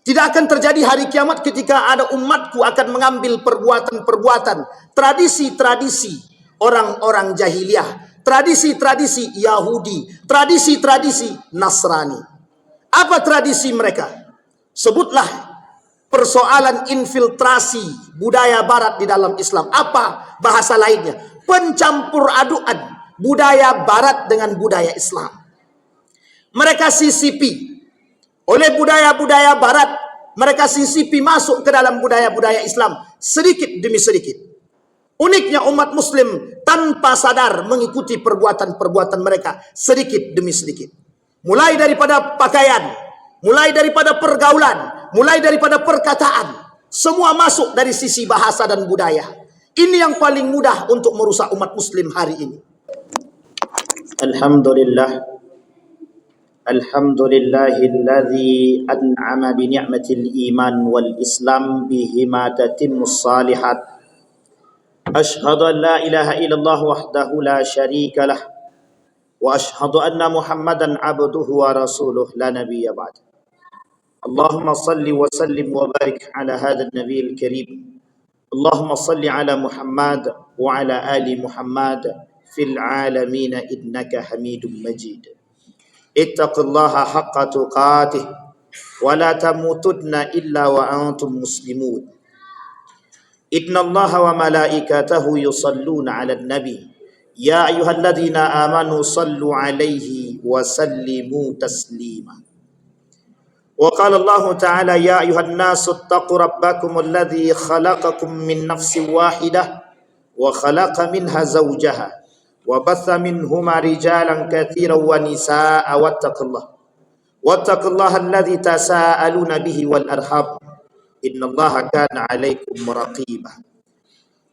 Tidak akan terjadi hari kiamat ketika ada umatku akan mengambil perbuatan-perbuatan, tradisi-tradisi orang-orang jahiliyah, tradisi-tradisi Yahudi, tradisi-tradisi Nasrani. Apa tradisi mereka? Sebutlah persoalan infiltrasi budaya barat di dalam Islam. Apa bahasa lainnya? Pencampur aduan budaya barat dengan budaya Islam. Mereka sisipi oleh budaya-budaya barat, mereka sisipi masuk ke dalam budaya-budaya Islam sedikit demi sedikit. Uniknya umat muslim tanpa sadar mengikuti perbuatan-perbuatan mereka sedikit demi sedikit. Mulai daripada pakaian, mulai daripada pergaulan, mulai daripada perkataan, semua masuk dari sisi bahasa dan budaya. Ini yang paling mudah untuk merusak umat muslim hari ini. Alhamdulillah. Alhamdulillahilladzi an'ama bi ni'matil iman wal islam bihima tatimmus salihat. Ashhadu an la ilaha illallah wahdahu la syarika lah wa ashhadu anna Muhammadan abduhu wa rasuluh la nabiyya ba'd. Allahumma salli wa sallim wa barik ala hadzal nabiyil karim. Allahumma salli ala Muhammad wa ala ali Muhammad fil alamin innaka Hamidum Majid. Ittaqullaha haqqa tuqatih wa la tamutunna illa wa antum muslimun. Innallaha wa malaikatahu yusalluna 'alan nabi ya ayyuhalladzina amanu sallu 'alaihi wa sallimu taslima. Wa qala Allah ta'ala ya ayyuhan nasu ittaqu rabbakumul ladzi khalaqakum min nafsin wahidah wa khalaqa minha zawjaha وبث منهما رجالا كثيرا ونساء واتقوا الله الذي تساءلون به والأرحام إن الله كان عليكم رقيبا.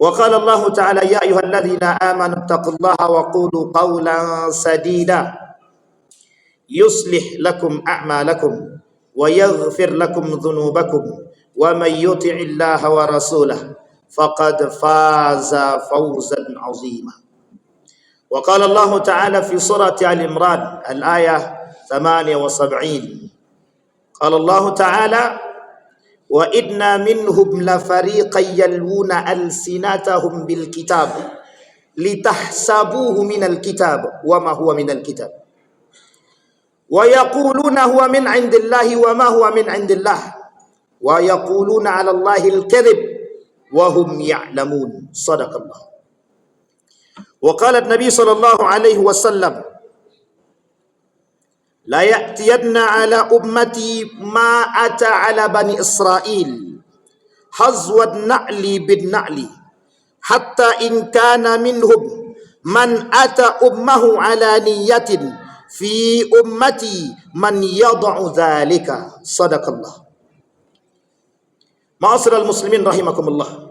وقال الله تعالى يا أيها الذين آمنوا اتقوا الله وقولوا قولا سديدا يصلح لكم أعمالكم ويغفر لكم ذنوبكم ومن يطع الله ورسوله فقد فاز فوزا عظيما. وقال الله تعالى في سورة آل عمران الآية 78 قال الله تعالى وإن منهم لفريقا يلوون ألسنتهم بالكتاب لتحسبوه من الكتاب وما هو من الكتاب ويقولون هو من عند الله وما هو من عند الله ويقولون على الله الكذب وهم يعلمون. صدق الله. وقال النبي صلى الله عليه وسلم لا يأتين على أمتي ما أتى على بني إسرائيل حظو النعل بالنعل حتى إن كان منهم من أتى أمه على نية في أمتي من يضع ذلك. صدق الله. Ma'asyiral muslimin rahimakumullah.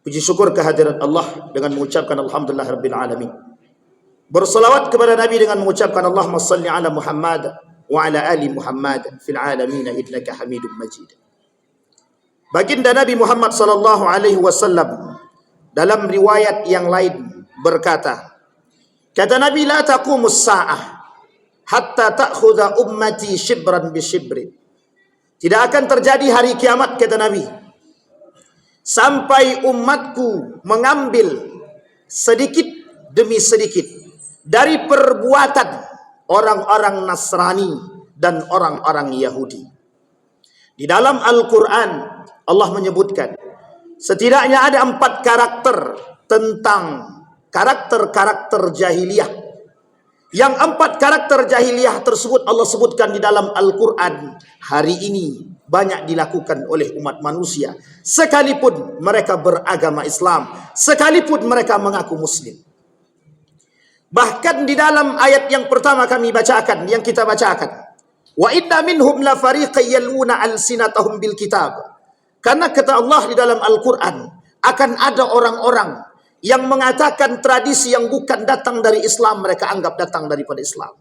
Puji syukur kehadiran Allah dengan mengucapkan alhamdulillah rabbil alamin. Bersalawat kepada Nabi dengan mengucapkan Allahumma salli ala Muhammad wa ala ali Muhammad fil alamin innaka Hamidum Majid. Baginda Nabi Muhammad sallallahu alaihi wasallam dalam riwayat yang lain berkata, kata Nabi, la taqumus sa'ah hatta ta'khudha ummati shibran bi shibrin. Tidak akan terjadi hari kiamat, kata Nabi, sampai umatku mengambil sedikit demi sedikit dari perbuatan orang-orang Nasrani dan orang-orang Yahudi. Di dalam Al-Quran Allah menyebutkan setidaknya ada 4 karakter tentang karakter-karakter jahiliyah. Yang 4 karakter jahiliyah tersebut Allah sebutkan di dalam Al-Quran hari ini banyak dilakukan oleh umat manusia, sekalipun mereka beragama Islam, sekalipun mereka mengaku muslim. Bahkan di dalam ayat yang pertama kami bacakan, yang kita bacakan, wa inna minhum la fariqan yaluna alsinatahum bil kitab. Karena kata Allah di dalam Al-Quran akan ada orang-orang yang mengatakan tradisi yang bukan datang dari Islam mereka anggap datang daripada Islam.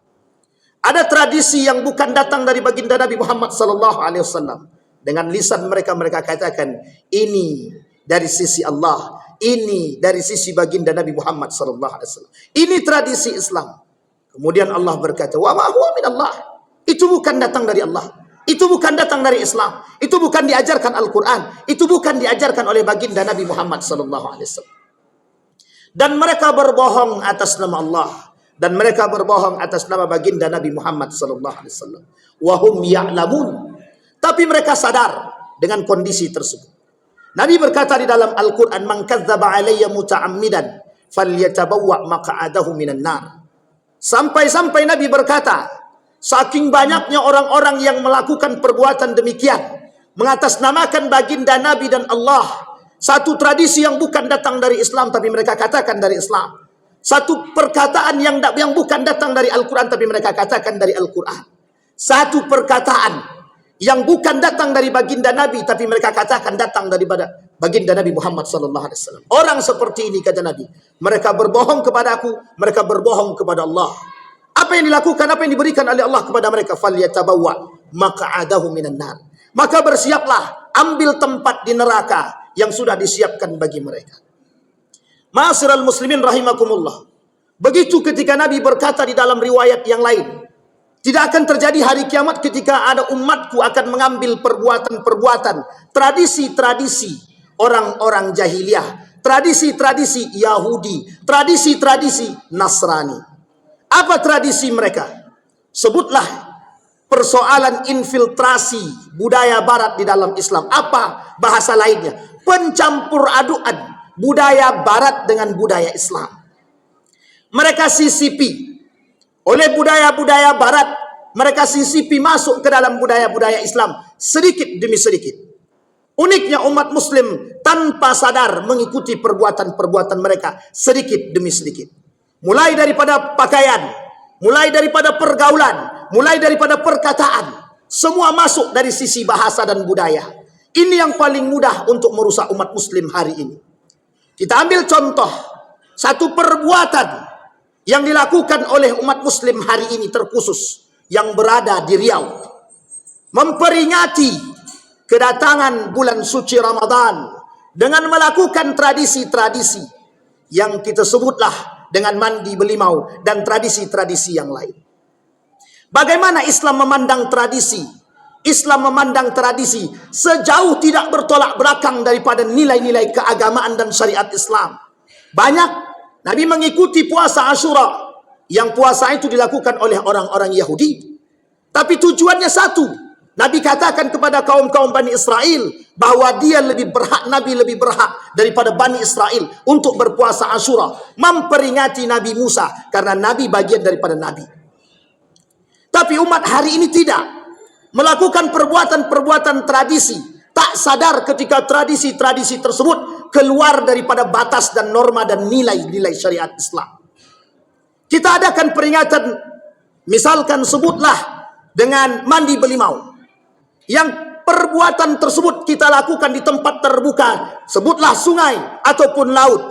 Ada tradisi yang bukan datang dari baginda Nabi Muhammad sallallahu alaihi wasallam. Dengan lisan mereka katakan ini dari sisi Allah, ini dari sisi baginda Nabi Muhammad sallallahu alaihi wasallam. Ini tradisi Islam. Kemudian Allah berkata, "Wa ma huwa min Allah." Itu bukan datang dari Allah. Itu bukan datang dari Islam. Itu bukan diajarkan Al-Quran. Itu bukan diajarkan oleh baginda Nabi Muhammad SAW. Dan mereka berbohong atas nama Allah. Dan mereka berbohong atas nama baginda Nabi Muhammad SAW. Wahum ya'lamun. Tapi mereka sadar dengan kondisi tersebut. Nabi berkata di dalam Al-Quran, "Man kadzdzaba alayya muta'ammidan falyatabawwa maq'adahu minan nar." Sampai-sampai Nabi berkata, saking banyaknya orang-orang yang melakukan perbuatan demikian, mengatasnamakan baginda Nabi dan Allah, satu tradisi yang bukan datang dari Islam tapi mereka katakan dari Islam, satu perkataan yang bukan datang dari Al-Quran tapi mereka katakan dari Al-Quran, satu perkataan yang bukan datang dari baginda Nabi tapi mereka katakan datang daripada baginda Nabi Muhammad SAW. Orang seperti ini, kata Nabi, mereka berbohong kepada aku, mereka berbohong kepada Allah. Apa yang dilakukan, apa yang diberikan oleh Allah kepada mereka? "Falyatabawwa maq'adahu minan nar." Maka bersiaplah, ambil tempat di neraka yang sudah disiapkan bagi mereka. Ma'asyiral muslimin rahimakumullah. Begitu ketika Nabi berkata di dalam riwayat yang lain, tidak akan terjadi hari kiamat ketika ada umatku akan mengambil perbuatan-perbuatan, tradisi-tradisi orang-orang jahiliyah, tradisi-tradisi Yahudi, tradisi-tradisi Nasrani. Apa tradisi mereka? Sebutlah persoalan infiltrasi budaya barat di dalam Islam. Apa bahasa lainnya? Pencampur aduan budaya barat dengan budaya Islam. Mereka sisipi oleh budaya-budaya barat, mereka sisipi masuk ke dalam budaya-budaya Islam sedikit demi sedikit. Uniknya umat muslim tanpa sadar mengikuti perbuatan-perbuatan mereka sedikit demi sedikit. Mulai daripada pakaian, mulai daripada pergaulan, mulai daripada perkataan, semua masuk dari sisi bahasa dan budaya. Ini yang paling mudah untuk merusak umat muslim hari ini. Kita ambil contoh satu perbuatan yang dilakukan oleh umat muslim hari ini terkhusus yang berada di Riau, memperingati kedatangan bulan suci Ramadan dengan melakukan tradisi-tradisi yang kita sebutlah dengan mandi belimau dan tradisi-tradisi yang lain. Bagaimana Islam memandang tradisi? Islam memandang tradisi sejauh tidak bertolak belakang daripada nilai-nilai keagamaan dan syariat Islam. Banyak Nabi mengikuti puasa Asyura, yang puasa itu dilakukan oleh orang-orang Yahudi. Tapi tujuannya satu. Nabi katakan kepada kaum-kaum Bani Israel bahwa dia lebih berhak, Nabi lebih berhak daripada Bani Israel untuk berpuasa Asyura, memperingati Nabi Musa karena Nabi bagian daripada Nabi. Tapi umat hari ini tidak melakukan perbuatan-perbuatan tradisi, tak sadar ketika tradisi-tradisi tersebut keluar daripada batas dan norma dan nilai-nilai syariat Islam. Kita adakan peringatan, misalkan sebutlah dengan mandi belimau, yang perbuatan tersebut kita lakukan di tempat terbuka, sebutlah sungai ataupun laut,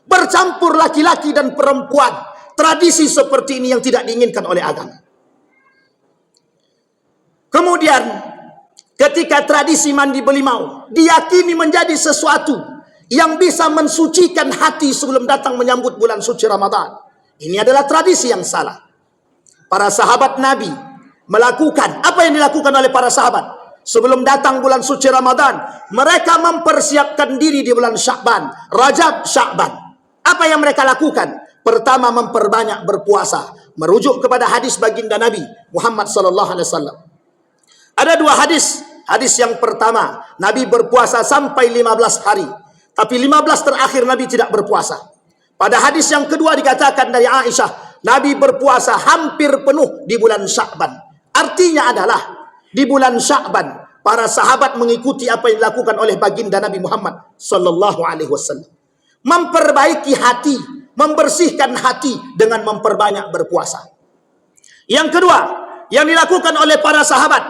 bercampur laki-laki dan perempuan. Tradisi seperti ini yang tidak diinginkan oleh agama. Kemudian ketika tradisi mandi belimau diyakini menjadi sesuatu yang bisa mensucikan hati sebelum datang menyambut bulan suci Ramadan, ini adalah tradisi yang salah. Para sahabat Nabi melakukan apa yang dilakukan oleh para sahabat sebelum datang bulan suci Ramadan. Mereka mempersiapkan diri di bulan Sya'ban, Rajab, Sya'ban. Apa yang mereka lakukan? Pertama, memperbanyak berpuasa, merujuk kepada hadis baginda Nabi Muhammad SAW. Ada dua hadis. Hadis yang pertama, Nabi berpuasa sampai 15 hari. Tapi 15 terakhir Nabi tidak berpuasa. Pada hadis yang kedua dikatakan dari Aisyah, Nabi berpuasa hampir penuh di bulan Sya'ban. Artinya adalah di bulan Sya'ban para sahabat mengikuti apa yang dilakukan oleh baginda Nabi Muhammad SAW. Memperbaiki hati, membersihkan hati dengan memperbanyak berpuasa. Yang kedua, yang dilakukan oleh para sahabat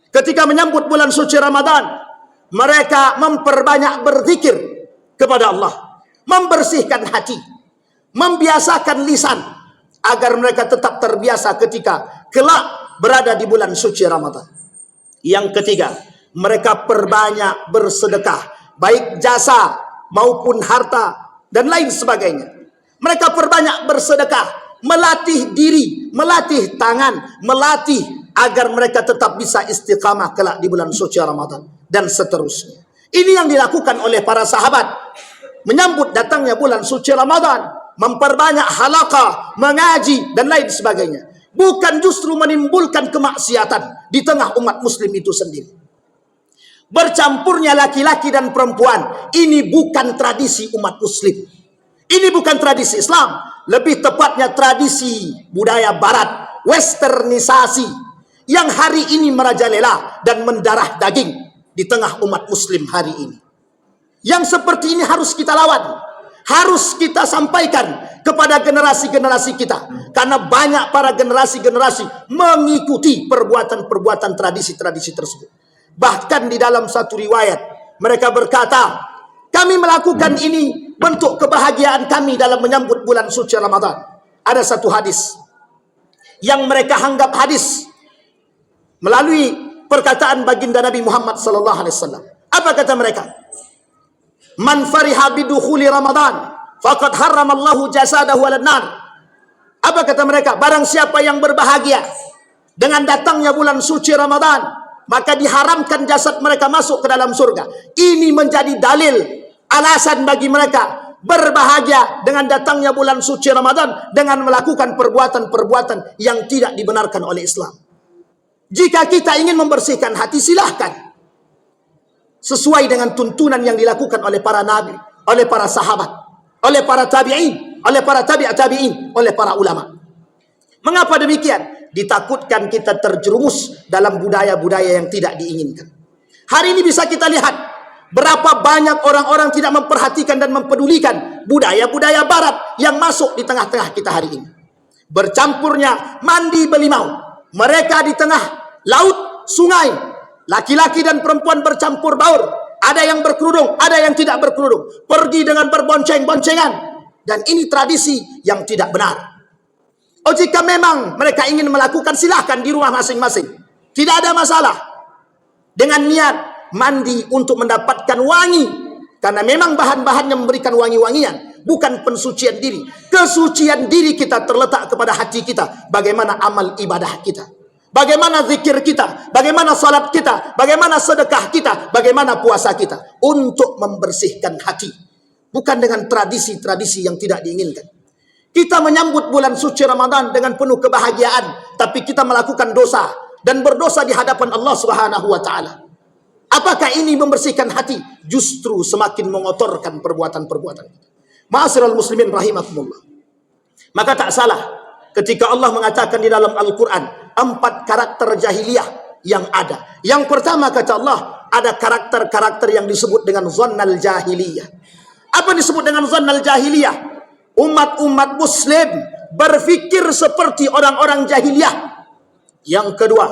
ketika menyambut bulan suci Ramadan, mereka memperbanyak berzikir kepada Allah, membersihkan hati, membiasakan lisan agar mereka tetap terbiasa ketika kelak berada di bulan suci Ramadan. Yang ketiga, mereka perbanyak bersedekah, baik jasa maupun harta dan lain sebagainya. Mereka perbanyak bersedekah, melatih diri, melatih tangan, melatih agar mereka tetap bisa istiqamah kelak di bulan suci Ramadan dan seterusnya. Ini yang dilakukan oleh para sahabat menyambut datangnya bulan suci Ramadan, memperbanyak halaqah, mengaji dan lain sebagainya. Bukan justru menimbulkan kemaksiatan di tengah umat muslim itu sendiri. Bercampurnya laki-laki dan perempuan, ini bukan tradisi umat muslim. Ini bukan tradisi Islam, lebih tepatnya tradisi budaya barat, westernisasi, yang hari ini merajalela dan mendarah daging di tengah umat muslim hari ini. Yang seperti ini harus kita lawan, harus kita sampaikan kepada generasi-generasi kita, karena banyak para generasi-generasi mengikuti perbuatan-perbuatan tradisi-tradisi tersebut. Bahkan di dalam satu riwayat mereka berkata, kami melakukan ini bentuk kebahagiaan kami dalam menyambut bulan suci Ramadan. Ada satu hadis yang mereka anggap hadis melalui perkataan baginda Nabi Muhammad sallallahu alaihi wasallam. Apa kata mereka? Man fariha bidukhuli Ramadan faqad harramallahu jasadahu 'alan nar. Apa kata mereka? Barang siapa yang berbahagia dengan datangnya bulan suci Ramadan, maka diharamkan jasad mereka masuk ke dalam surga. Ini menjadi dalil, alasan bagi mereka berbahagia dengan datangnya bulan suci Ramadan dengan melakukan perbuatan-perbuatan yang tidak dibenarkan oleh Islam. Jika kita ingin membersihkan hati, silahkan. Sesuai dengan tuntunan yang dilakukan oleh para nabi, oleh para sahabat, oleh para tabi'in, oleh para tabi'in, oleh para ulama. Mengapa demikian? Ditakutkan kita terjerumus dalam budaya-budaya yang tidak diinginkan. Hari ini bisa kita lihat berapa banyak orang-orang tidak memperhatikan dan mempedulikan budaya-budaya barat yang masuk di tengah-tengah kita hari ini. Bercampurnya mandi belimau. Mereka di tengah laut, sungai, laki-laki dan perempuan bercampur baur. Ada yang berkerudung, ada yang tidak berkerudung. Pergi dengan berbonceng-boncengan. Dan ini tradisi yang tidak benar. Oh, jika memang mereka ingin melakukan, silahkan di rumah masing-masing. Tidak ada masalah. Dengan niat mandi untuk mendapatkan wangi. Karena memang bahan-bahannya memberikan wangi-wangian. Bukan pensucian diri. Kesucian diri kita terletak kepada hati kita. Bagaimana amal ibadah kita. Bagaimana zikir kita. Bagaimana salat kita. Bagaimana sedekah kita. Bagaimana puasa kita. Untuk membersihkan hati. Bukan dengan tradisi-tradisi yang tidak diinginkan. Kita menyambut bulan suci Ramadan dengan penuh kebahagiaan. Tapi kita melakukan dosa. Dan berdosa di hadapan Allah Subhanahu wa ta'ala. Apakah ini membersihkan hati? Justru semakin mengotorkan perbuatan-perbuatan kita. Ma'asyiral muslimin rahimakumullah. Maka tak salah ketika Allah mengatakan di dalam Al-Quran 4 karakter jahiliyah yang ada. Yang pertama kata Allah, ada karakter-karakter yang disebut dengan zannal jahiliyah. Apa disebut dengan zannal jahiliyah? Umat-umat muslim berfikir seperti orang-orang jahiliyah. Yang kedua,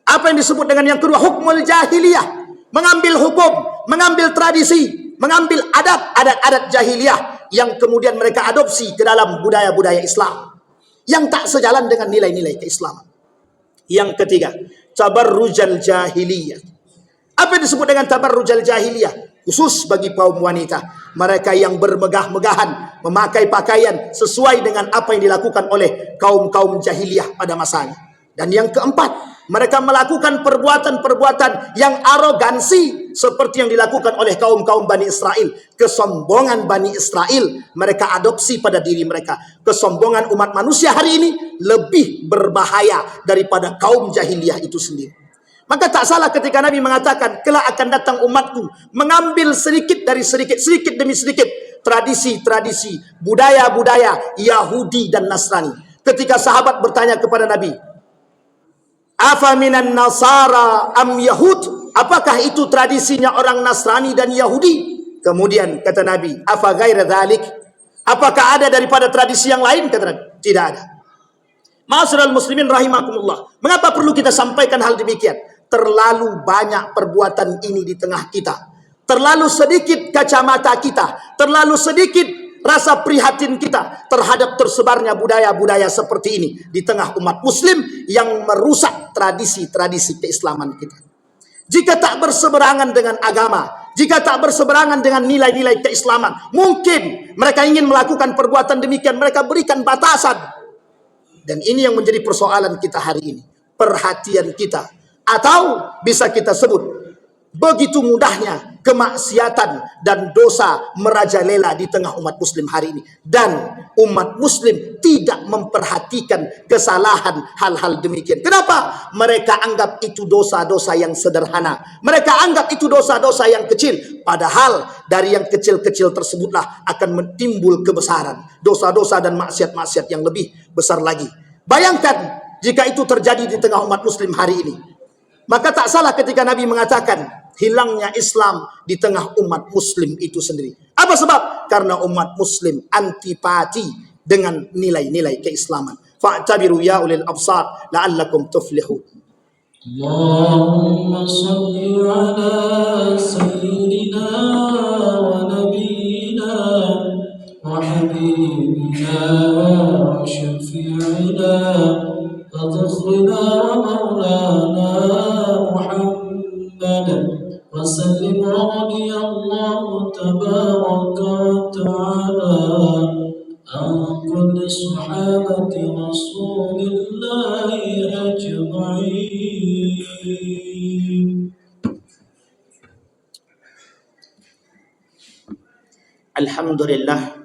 apa yang disebut dengan yang kedua? Hukmul jahiliyah. Mengambil hukum, mengambil tradisi, mengambil adat-adat jahiliyah yang kemudian mereka adopsi ke dalam budaya-budaya Islam yang tak sejalan dengan nilai-nilai keislaman. Yang ketiga, tabarrujal jahiliyah. Apa yang disebut dengan tabarrujal jahiliyah? Khusus bagi kaum wanita, mereka yang bermegah-megahan, memakai pakaian sesuai dengan apa yang dilakukan oleh kaum-kaum jahiliyah pada masanya. Dan yang keempat, mereka melakukan perbuatan-perbuatan yang arogansi seperti yang dilakukan oleh kaum-kaum Bani Israel. Kesombongan Bani Israel mereka adopsi pada diri mereka. Kesombongan umat manusia hari ini lebih berbahaya daripada kaum jahiliyah itu sendiri. Maka tak salah ketika Nabi mengatakan, kelak akan datang umatku mengambil sedikit dari sedikit, sedikit demi sedikit tradisi-tradisi, budaya-budaya Yahudi dan Nasrani. Ketika sahabat bertanya kepada Nabi, afa minan nasara am yahud? Apakah itu tradisinya orang Nasrani dan Yahudi? Kemudian kata Nabi, afa ghaira dzalik? Apakah ada daripada tradisi yang lain? Kata Nabi, tidak ada. Ma'asyiral muslimin rahimakumullah. Mengapa perlu kita sampaikan hal demikian? Terlalu banyak perbuatan ini di tengah kita. Terlalu sedikit kacamata kita. Terlalu sedikit rasa prihatin kita terhadap tersebarnya budaya-budaya seperti ini di tengah umat muslim yang merusak tradisi-tradisi keislaman kita. Jika tak berseberangan dengan agama, jika tak berseberangan dengan nilai-nilai keislaman, mungkin mereka ingin melakukan perbuatan demikian, mereka berikan batasan. Dan ini yang menjadi persoalan kita hari ini. perhatian kita. Atau bisa kita sebut begitu mudahnya kemaksiatan dan dosa merajalela di tengah umat muslim hari ini. Dan umat muslim tidak memperhatikan kesalahan hal-hal demikian. Kenapa? Mereka anggap itu dosa-dosa yang sederhana. Mereka anggap itu dosa-dosa yang kecil. Padahal dari yang kecil-kecil tersebutlah akan timbul kebesaran. Dosa-dosa dan maksiat-maksiat yang lebih besar lagi. Bayangkan jika itu terjadi di tengah umat muslim hari ini. Maka tak salah ketika Nabi mengatakan hilangnya Islam di tengah umat muslim itu sendiri. Apa sebab? Karena umat muslim antipati dengan nilai-nilai keislaman. Fa'tabiru ya ulil absar la'allakum tuflihun. Allahumma salli ala sayyidina wa nabiyyina wa habibina wa syafi'ina فضخنا ومولانا محمد وسلم رضي الله تبارك وتعالى عن كل صحابة رسول الله أجمعين. Alhamdulillah.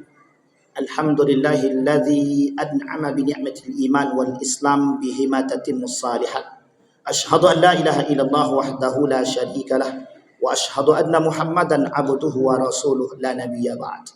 Alhamdulillahilladzi an'ama bi ni'matil iman wal islam bihima tatimmus salihat. Asyhadu an la ilaha illallah wahdahu la syarika lah wa asyhadu anna Muhammadan abduhu wa rasuluh la nabiyya ba'd.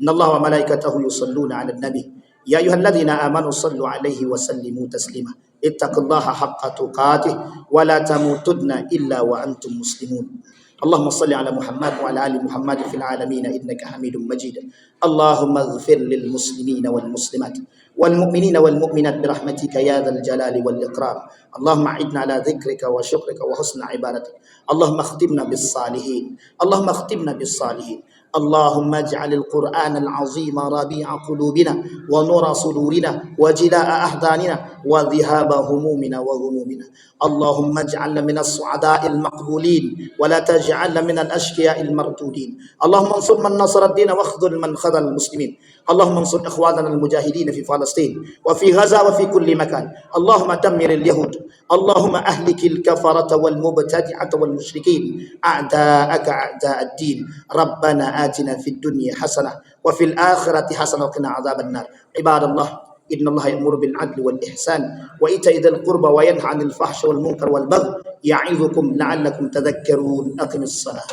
Innallaha wa malaikatahu yusalluna 'alan nabi ya ayyuhalladzina amanu sallu 'alaihi wa sallimu taslima. Ittaqullaha haqqa tuqatih wa la tamutunna illa wa antum muslimun. اللهم صل على محمد وعلى ال محمد في العالمين انك حميد مجيد. اللهم اغفر للمسلمين والمسلمات والمؤمنين والمؤمنات برحمتك يا ذا الجلال والاكرام. اللهم اعنا على ذكرك وشكرك وحسن عبادتك. اللهم اختمنا بالصالحين. اللهم اختمنا بالصالحين. اللهم اجعل القرآن العظيم ربيع قلوبنا ونور صدورنا وجلاء أحزاننا وذهاب همومنا وغمومنا. اللهم اجعلنا من السعداء المقبولين ولا تجعلنا من الأشقياء المردودين. اللهم انصر من نصر الدين واخذل من خذل المسلمين. اللهم انصر إخواننا المجاهدين في فلسطين وفي غزة وفي كل مكان. اللهم دمر اليهود. اللهم أهلك الكفرة والمبتدعة والمشركين أعداءك أعداء الدين. ربنا آتنا في الدنيا حسنة وفي الآخرة حسنة وقنا عذاب النار. عباد الله إن الله يأمر بالعدل والإحسان وإيتاء ذي القربى وينهى عن الفحش والمنكر والبغي يعظكم لعلكم تذكرون. أقم الصلاة.